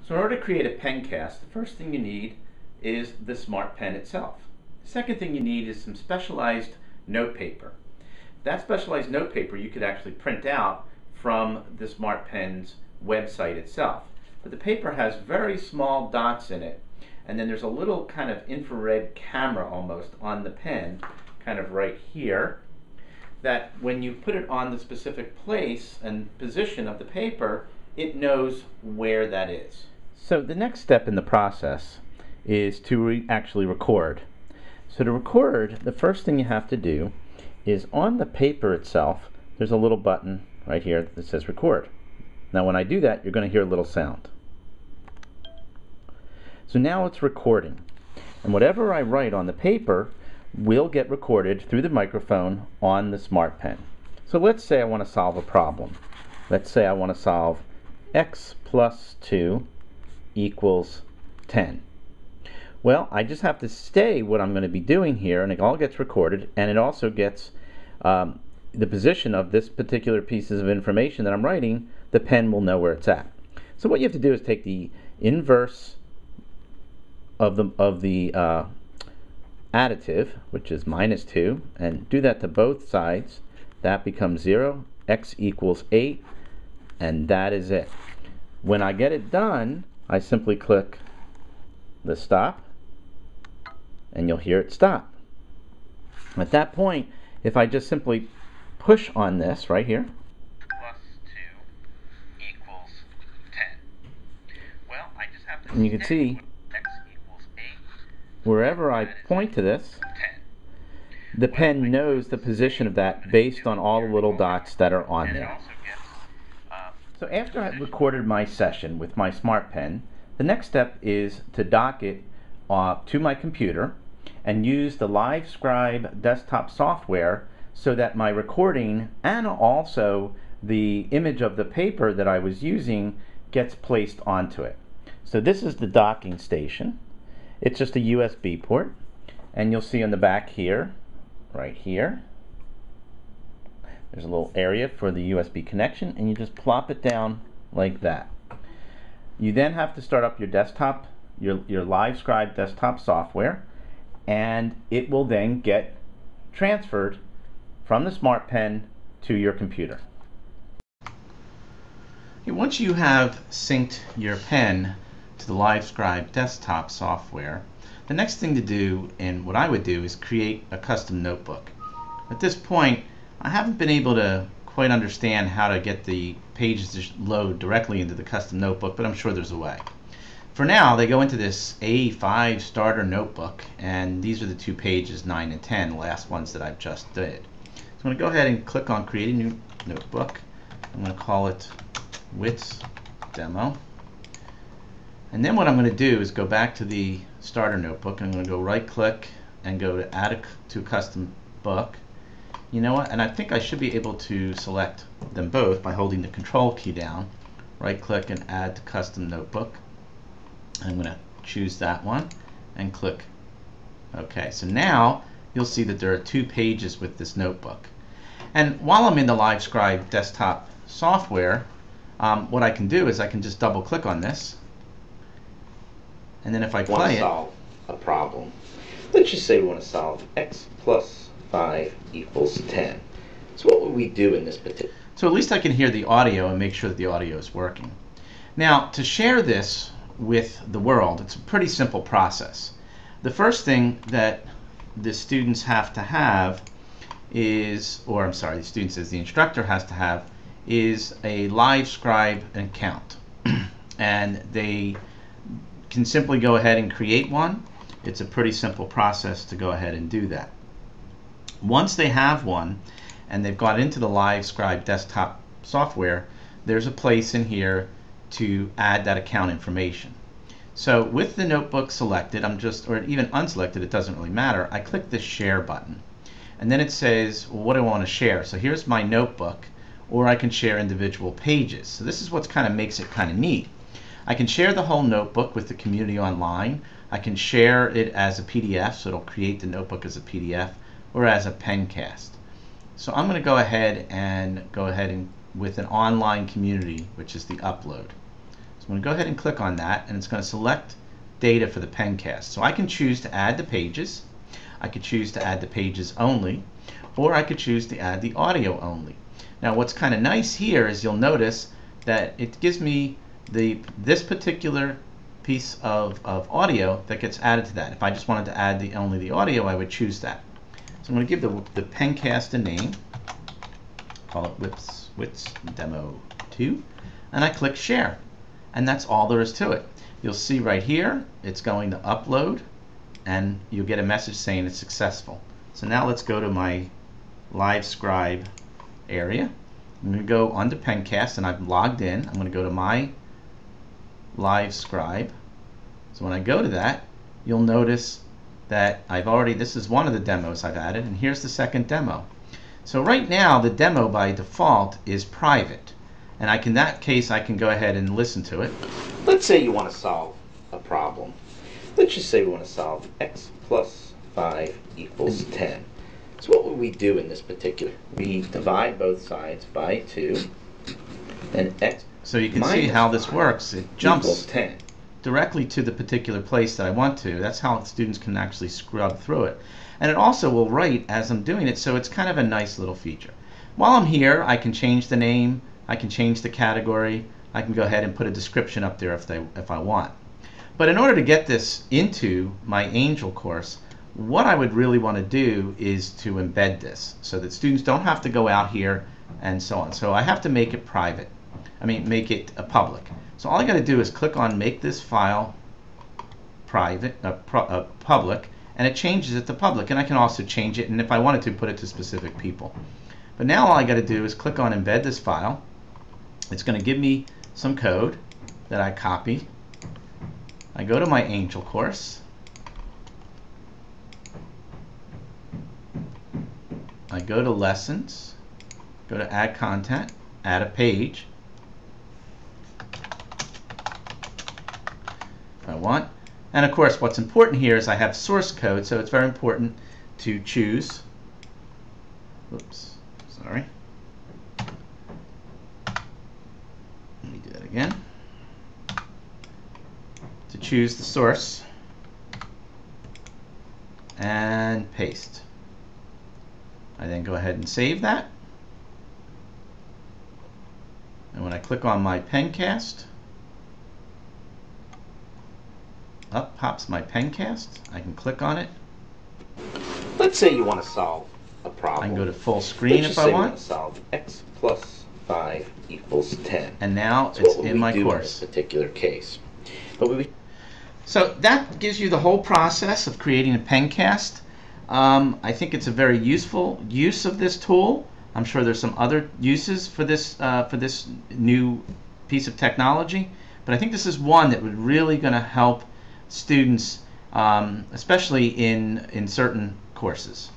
So in order to create a pencast, the first thing you need is the Smart Pen itself. The second thing you need is some specialized notepaper. That specialized notepaper you could actually print out from the Smart Pen's website itself. But the paper has very small dots in it, and then there's a little kind of infrared camera almost on the pen, kind of right here, that when you put it on the specific place and position of the paper, it knows where that is. So the next step in the process is to actually record. So to record, the first thing you have to do is on the paper itself, there's a little button right here that says record. Now when I do that, you're going to hear a little sound. So now it's recording. And whatever I write on the paper will get recorded through the microphone on the Smart Pen. So let's say I want to solve a problem. Let's say I want to solve x plus 2 equals 10. Well, I just have to say what I'm going to be doing here, and it all gets recorded, and it also gets the position of this particular pieces of information that I'm writing. The pen will know where it's at. So what you have to do is take the inverse of the additive, which is minus 2, and do that to both sides. That becomes 0. X equals 8, and that is it. When I get it done, I simply click the stop, and you'll hear it stop. At that point, if I just simply push on this right here, plus 2 equals 10. Well, I just have to and you can see x equals 8. wherever I point to this, the pen knows the position of that based on all the little dots that are on there. So after I've recorded my session with my Smart Pen, the next step is to dock it to my computer and use the LiveScribe desktop software so that my recording and also the image of the paper that I was using gets placed onto it. So this is the docking station. It's just a USB port, and you'll see on the back here, right here, there's a little area for the USB connection, and you just plop it down like that. You then have to start up your desktop, your LiveScribe desktop software, and it will then get transferred from the Smart Pen to your computer. Once you have synced your pen to the LiveScribe desktop software, the next thing to do, and what I would do, is create a custom notebook. At this point, I haven't been able to quite understand how to get the pages to load directly into the custom notebook, but I'm sure there's a way. For now, they go into this A5 starter notebook, and these are the two pages, 9 and 10, the last ones that I've just did. So I'm going to go ahead and click on Create a New Notebook. I'm going to call it WITS Demo. And then what I'm going to do is go back to the starter notebook. I'm going to go right click and go to Add to Custom Book. You know what, and I think I should be able to select them both by holding the Control key down. Right click and Add to Custom Notebook. I'm going to choose that one and click OK. So now you'll see that there are two pages with this notebook. And while I'm in the LiveScribe desktop software, what I can do is I can just double click on this, and then if I play it, solve a problem. Let's just say we want to solve x plus 5 equals 10. So what would we do in this particular? So at least I can hear the audio and make sure that the audio is working. Now, to share this with the world, it's a pretty simple process. The first thing that the students have to have is, or I'm sorry, the students as the instructor has to have, is a LiveScribe account. And they can simply go ahead and create one. It's a pretty simple process to go ahead and do that. Once they have one and they've got into the LiveScribe desktop software, there's a place in here to add that account information. So with the notebook selected, or even unselected, it doesn't really matter, I click the Share button. And then it says, well, what do I want to share? So here's my notebook, or I can share individual pages. So this is what kind of makes it kind of neat. I can share the whole notebook with the community online. I can share it as a PDF, so it'll create the notebook as a PDF, or as a pencast. So I'm going to go ahead and with an online community, which is the upload. I'm going to go ahead and click on that, and it's going to select data for the Pencast. So I can choose to add the pages, I could choose to add the pages only, or I could choose to add the audio only. Now what's kind of nice here is you'll notice that it gives me this particular piece of audio that gets added to that. If I just wanted to add only the audio, I would choose that. So I'm going to give the Pencast a name, call it WITS Demo 2, and I click Share. And that's all there is to it. You'll see right here, it's going to upload, and you'll get a message saying it's successful. So now let's go to my Live Scribe area. I'm going to go onto Pencast, and I've logged in. I'm going to go to my Live Scribe. So when I go to that, you'll notice that this is one of the demos I've added, and here's the second demo. So right now, the demo by default is private. And in that case, I can go ahead and listen to it. Let's say you want to solve a problem. Let's just say we want to solve x plus 5 equals 10. So what would we do in this particular? We divide both sides by 2, and x. So you can see how this works. It jumps 10. Directly to the particular place that I want to. That's how students can actually scrub through it. And it also will write as I'm doing it, so it's kind of a nice little feature. While I'm here, I can change the name, I can change the category, I can go ahead and put a description up there if I want. But in order to get this into my Angel course, what I would really want to do is to embed this so that students don't have to go out here and so on. So I have to make it private. Make it public. So all I got to do is click on Make This File Private, Public, and it changes it to public. And I can also change it, and if I wanted to, put it to specific people. But now all I got to do is click on Embed This File. It's going to give me some code that I copy. I go to my Angel course. I go to Lessons, go to Add Content, add a page if I want. And of course, what's important here is I have source code, so it's very important to choose. Oops, sorry. Let me do that again. To choose the source and paste. I then go ahead and save that. And when I click on my Pencast, up pops my Pencast. I can click on it. Let's say you want to solve a problem. I can go to full screen if I want. Solve x plus 5 equals 10. And now it's in my course. In this particular case. So that gives you the whole process of creating a Pencast. I think it's a very useful use of this tool. I'm sure there's some other uses for this new piece of technology, but I think this is one that would really going to help students, especially in certain courses.